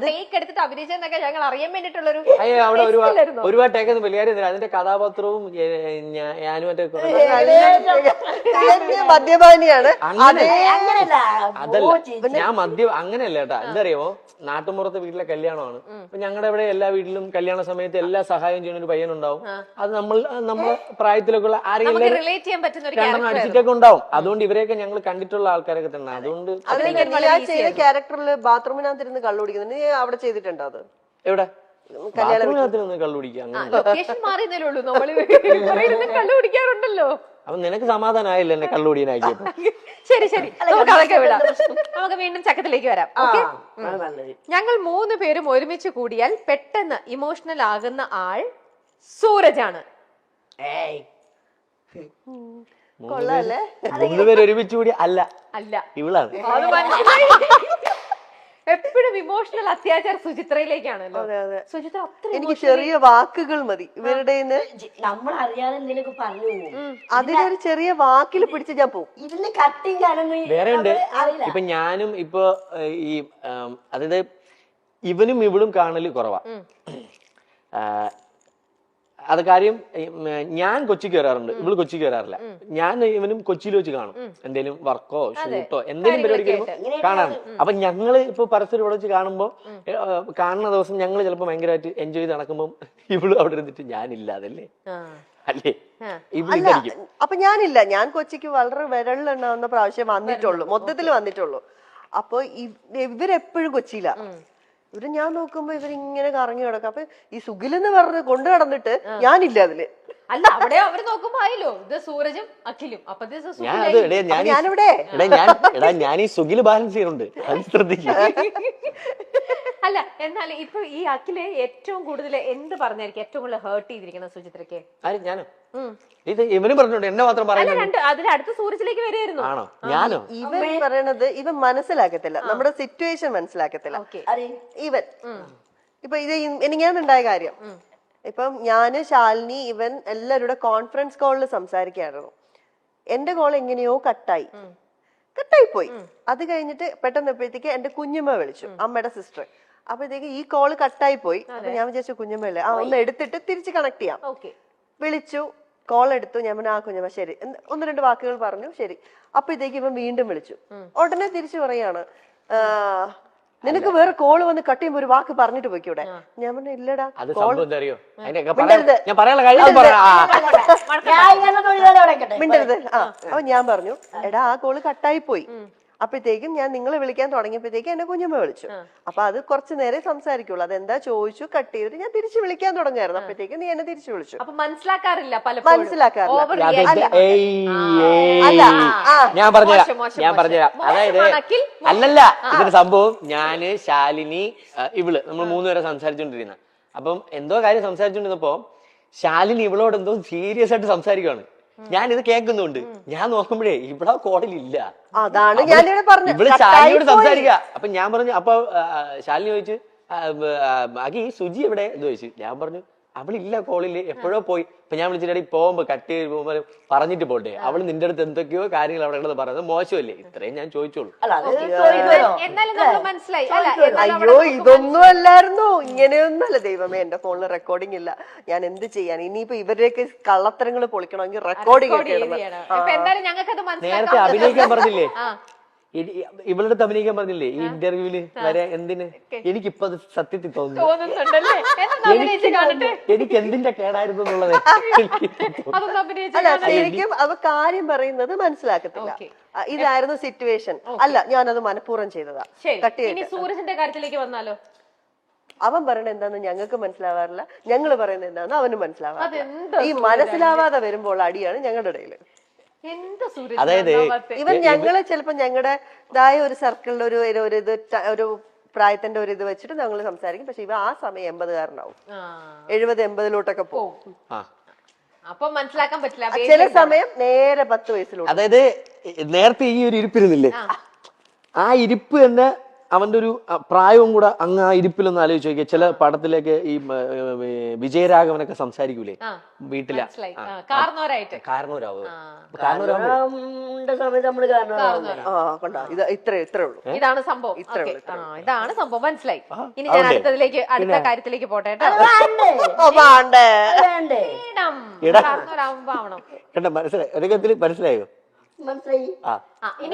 Take എടുത്തിട്ട് അഭിനയിച്ചെന്നൊക്കെ ഞങ്ങൾ അറിയാൻ വേണ്ടിട്ടുള്ളൊരു അവിടെ ഒരുപാട് ടേക്ക് വലിയ അതിന്റെ കഥാപാത്രവും ഞാനും മദ്യപാനിയാണ്. അതല്ല ഞാൻ അങ്ങനെയല്ല കേട്ടാ. എന്തറിയാമോ, നാട്ടുമ്പുറത്തെ വീട്ടിലെ കല്യാണമാണ്. അപ്പൊ ഞങ്ങളുടെ ഇവിടെ എല്ലാ വീട്ടിലും കല്യാണ സമയത്ത് എല്ലാ സഹായം ചെയ്യുന്ന ഒരു പയ്യനുണ്ടാവും. അത് നമ്മളെ പ്രായത്തിലൊക്കെ ഉള്ള ആരെങ്കിലും അടിച്ചിട്ടൊക്കെ ഉണ്ടാവും. അതുകൊണ്ട് ഇവരെയൊക്കെ ഞങ്ങൾ കണ്ടിട്ടുള്ള ആൾക്കാരൊക്കെ തന്നെ. അതുകൊണ്ട് ചെയ്ത ക്യാരക്ടറിൽ ബാത്റൂമിനകത്തിരുന്ന് കള്ളു കുടിക്കുന്നത് നീ അവിടെ ചെയ്തിട്ടുണ്ടോ? അത് എവിടെ ബാത്റൂമിനകത്തിരുന്ന് കള്ളു കുടിക്കുക? കള്ളുകുടിക്കാറുണ്ടല്ലോ. അപ്പൊ നിനക്ക് സമാധാനമായില്ല എന്നെ കള്ളുകുടിയനാക്കിയപ്പോ. ശരി ശരി, നമുക്ക് അതൊക്കെ വിടാം. നമുക്ക് വീണ്ടും ചക്കത്തിലേക്ക് വരാം. ഞങ്ങൾ 3 പേരും ഒരുമിച്ച് കൂടിയാൽ പെട്ടെന്ന് ഇമോഷണൽ ആകുന്ന ആൾ സൂരജാണ്. 3 പേര് ഒരുമിച്ച് കൂടി അല്ല ഇവളാണ്. എപ്പോഴും ഇമോഷണൽ അത്യാചാരം സുചിത്രയിലേക്കാണല്ലോ. സുചിത്ര എനിക്ക് ചെറിയ വാക്കുകൾ മതി ഇവരുടെ. നമ്മൾ അറിയാതെ നിനക്ക് പറഞ്ഞു അതിലൊരു ചെറിയ വാക്കിൽ പിടിച്ച് ഞാൻ പോകും. ഇതിന് കട്ടിങ് വേറെ ഉണ്ട്. ഇപ്പൊ ഞാനും ഇപ്പൊ ഈ അതായത് ഇവനും ഇവളും കാണല് കുറവാ. അത് കാര്യം ഞാൻ കൊച്ചിക്ക് വരാറുണ്ട്, ഇവള് കൊച്ചിക്ക് വരാറില്ല. ഞാൻ ഇവനും കൊച്ചിയിൽ വെച്ച് കാണും. എന്തെങ്കിലും വർക്കോ ഷൂട്ടോ എന്തെങ്കിലും പരിപാടിക്ക് കാണാറുണ്ട്. അപ്പൊ ഞങ്ങള് ഇപ്പൊ പരസ്പരം ഇവിടെ വെച്ച് കാണുമ്പോ കാണുന്ന ദിവസം ഞങ്ങൾ ചിലപ്പോ ഭയങ്കരമായിട്ട് എൻജോയ് ചെയ്ത് നടക്കുമ്പോ ഇവള് അവിടെ ഇരുന്നിട്ട് ഞാനില്ലാതല്ലേ അല്ലേ ഇവളിരിക്കും. അപ്പൊ ഞാനില്ല, ഞാൻ കൊച്ചിക്ക് വളരെ വിരളിലെണ്ണാവുന്ന പ്രാവശ്യം വന്നിട്ടുള്ളൂ, മൊത്തത്തിൽ വന്നിട്ടുള്ളൂ. അപ്പൊ ഇവരെപ്പോഴും കൊച്ചിയില. ഇവര് ഞാൻ നോക്കുമ്പോ ഇവരിങ്ങനെ കറങ്ങി കിടക്കും. അപ്പൊ ഈ സുഖിലെന്ന് പറഞ്ഞ് കൊണ്ടു നടന്നിട്ട് ഞാനില്ല അതില്. അല്ല, അവിടെ അവര് നോക്കുമ്പോ ആയല്ലോ ഇത് സൂരജും അഖിലും. അപ്പൊ ഞാൻ ഈ സുഖില് ബാലൻസ് ചെയ്യുന്നുണ്ട്, അത് ശ്രദ്ധിക്കും. അല്ല, എന്നാൽ ഇപ്പൊ ഈ അഖില് ഏറ്റവും കൂടുതൽ എന്ത് പറഞ്ഞായിരിക്കും ഏറ്റവും കൂടുതൽ ഹേർട്ട് ചെയ്തിരിക്കുന്ന സുചിത്രക്ക്? ഞാനോ? ഇത് ഇവനും പറഞ്ഞോണ്ട് എന്നെ മാത്രം പറയുന്നത്. അതിൽ അടുത്ത സൂരജിലേക്ക് വരികയായിരുന്നു. ആണോ? ഞാനോ? ഇവൻ പറയണത് ഇവൻ മനസ്സിലാക്കത്തില്ല, നമ്മുടെ സിറ്റുവേഷൻ മനസ്സിലാക്കത്തില്ല. ഇവൻ ഇപ്പൊ ഇത് എനിക്കാന്നുണ്ടായ കാര്യം. ഇപ്പം ഞാന്, ശാലിനി, ഇവൻ എല്ലാവരുടെ കോൺഫറൻസ് കോളിൽ സംസാരിക്കായിരുന്നു. എന്റെ കോൾ എങ്ങനെയോ കട്ടായി പോയി. അത് കഴിഞ്ഞിട്ട് പെട്ടെന്ന് എപ്പോഴത്തേക്ക് എന്റെ കുഞ്ഞമ്മ വിളിച്ചു, അമ്മയുടെ സിസ്റ്റർ. അപ്പോഴത്തേക്ക് ഈ കോള് കട്ടായി പോയി. അപ്പൊ ഞാൻ വിചാരിച്ചു കുഞ്ഞമ്മല്ലേ, ഒന്ന് എടുത്തിട്ട് തിരിച്ച് കണക്ട് ചെയ്യാം. വിളിച്ചു, കോൾ എടുത്തു. ഞാൻ പറഞ്ഞു കുഞ്ഞമ്മ ശരി, 1-2 വാക്കുകൾ പറഞ്ഞു, ശരി. അപ്പോഴത്തേക്ക് ഇവൻ വീണ്ടും വിളിച്ചു. ഉടനെ തിരിച്ചു പറയാണ്, നിനക്ക് വേറെ കോള് വന്ന് കട്ട് ചെയ്യുമ്പോ ഒരു വാക്ക് പറഞ്ഞിട്ട് പോയിക്കൂടെ? ഞാൻ പറഞ്ഞു ഇല്ലടാ. മിണ്ടരുത്. അപ്പൊ ഞാൻ പറഞ്ഞു എടാ ആ കോള് കട്ടായി പോയി. അപ്പോഴത്തേക്കും ഞാൻ നിങ്ങളെ വിളിക്കാൻ തുടങ്ങിയപ്പോഴത്തേക്കും എന്നെ കുഞ്ഞമ്മ വിളിച്ചു. അപ്പൊ അത് കുറച്ചു നേരം സംസാരിക്കുള്ളൂ. അതെന്താ ചോദിച്ചു, കട്ട് ചെയ്തിട്ട് ഞാൻ തിരിച്ചു വിളിക്കാൻ തുടങ്ങായിരുന്നു. അപ്പോഴത്തേക്കും നീ എന്നെ തിരിച്ചു വിളിച്ചു. മനസ്സിലാക്കാറില്ല. ഞാൻ പറഞ്ഞുതരാം. അതായത് അല്ലല്ല, ഇതിന്റെ സംഭവം ഞാന്, ശാലിനി, ഇവള് നമ്മൾ 3 പേരെ സംസാരിച്ചോണ്ടിരുന്ന. അപ്പം എന്തോ കാര്യം സംസാരിച്ചോണ്ടിരുന്നപ്പോ ശാലിനി ഇവളോട് എന്തോ സീരിയസ് ആയിട്ട് സംസാരിക്കുകയാണ്. ഞാൻ ഇത് കേൾക്കുന്നുണ്ട്. ഞാൻ നോക്കുമ്പോഴേ ഇവിടെ കോളിലില്ല. അതാണ് ഞാൻ ഇവള് ശാലിനിയോട് സംസാരിക്കുക. അപ്പൊ ഞാൻ പറഞ്ഞു, അപ്പൊ ശാലിനി ചോദിച്ചു ബാക്കി സുജി എവിടെ എന്ന് ചോദിച്ചു. ഞാൻ പറഞ്ഞു അവളില്ല, കോളില് എപ്പോഴോ പോയി. ഇപ്പൊ ഞാൻ വിളിച്ചിട്ട് പോകുമ്പോ കട്ട് ചെയ്ത് പോകുമ്പോ പറഞ്ഞിട്ട് പോട്ടെ, അവള് നിന്റെ അടുത്ത് എന്തൊക്കെയോ കാര്യങ്ങൾ അവിടെ ഉള്ളത് പറയുന്നത് മോശമല്ലേ? ഇത്രയും ഞാൻ ചോദിച്ചോളൂ. അയ്യോ ഇതൊന്നും അല്ലായിരുന്നു, ഇങ്ങനെയൊന്നുമല്ല. ദൈവമേ, എന്റെ ഫോണിൽ റെക്കോർഡിംഗ് ഇല്ല, ഞാൻ എന്ത് ചെയ്യാൻ? ഇനിയിപ്പോ ഇവരുടെയൊക്കെ കള്ളത്തരങ്ങൾ പൊളിക്കണമെങ്കിൽ റെക്കോർഡിംഗ് ഒക്കെ നേരത്തെ അഭിനയിക്കാൻ പറഞ്ഞില്ലേ, ഇവളുടെ അഭിനയിക്കാൻ പറഞ്ഞില്ലേ ഈ ഇന്റർവ്യൂവില് വരെ? എന്തിന്? എനിക്കിപ്പോ അത് സത്യത്തിൽ തോന്നുന്നു എനിക്ക് എന്തിന്റെ കേടായിരുന്നു എന്നുള്ളത്. ശരിക്കും അവ കാര്യം പറയുന്നത് മനസ്സിലാക്കത്തില്ല. ഇതായിരുന്നു സിറ്റുവേഷൻ, അല്ല ഞാനത് മനഃപൂർവ്വം ചെയ്തതാ. സൂരജിന്റെ കാര്യത്തിലേക്ക് വന്നാലോ? അവൻ പറയണ എന്താന്ന് ഞങ്ങൾക്ക് മനസ്സിലാവാറില്ല, ഞങ്ങള് പറയുന്നത് എന്താന്ന് അവന് മനസ്സിലാവാറില്ല. ഈ മനസ്സിലാവാതെ വരുമ്പോൾ അടിയാണ് ഞങ്ങളുടെ ഇടയില്. അതായത് ഇവൻ ഞങ്ങള് ചിലപ്പോ ഞങ്ങളുടേതായ ഒരു സർക്കിളിൽ ഒരു പ്രായത്തിന്റെ ഒരു ഇത് വെച്ചിട്ട് ഞങ്ങൾ സംസാരിക്കും. പക്ഷെ ഇവ ആ സമയം 80-കാരനാവും, 70-80 പോകും. അപ്പൊ മനസ്സിലാക്കാൻ പറ്റില്ല. ചില സമയം നേരെ 10 വയസ്സിലോട്ട്. അതായത് നേരത്തെ ഈ ഒരു ഇരിപ്പിരുന്നില്ലേ, ആ ഇരിപ്പ് തന്നെ അവന്റെ ഒരു പ്രായവും കൂടെ അങ്ങ് ആ ഇരിപ്പിലൊന്ന് ആലോചിച്ച് നോക്കിയാൽ ചില പടത്തിലേക്ക് ഈ വിജയരാഘവനൊക്കെ സംസാരിക്കൂലേ വീട്ടിലെ മനസ്സിലായി കാരണവരായിട്ട് കാരണവരാവ് ന്റെ സമയത്ത് നമ്മള് കാരണം കണ്ടോ ഇത് ഇത്രേ ഉള്ളൂ. ഇതാണ് സംഭവം Okay. ഇതാണ് സംഭവം മനസ്സിലായി. ഇനി ഞാൻ അടുത്ത കാര്യത്തിലേക്ക് പോട്ടെ കേട്ടോ. വേണ്ടേ വേണ്ടേ കാരണവരാകുമ്പോ ആവണം. കണ്ട മനസ്സിലായോ? മനസ്സിലായോ? മനസ്സിലായി ആ ഇനി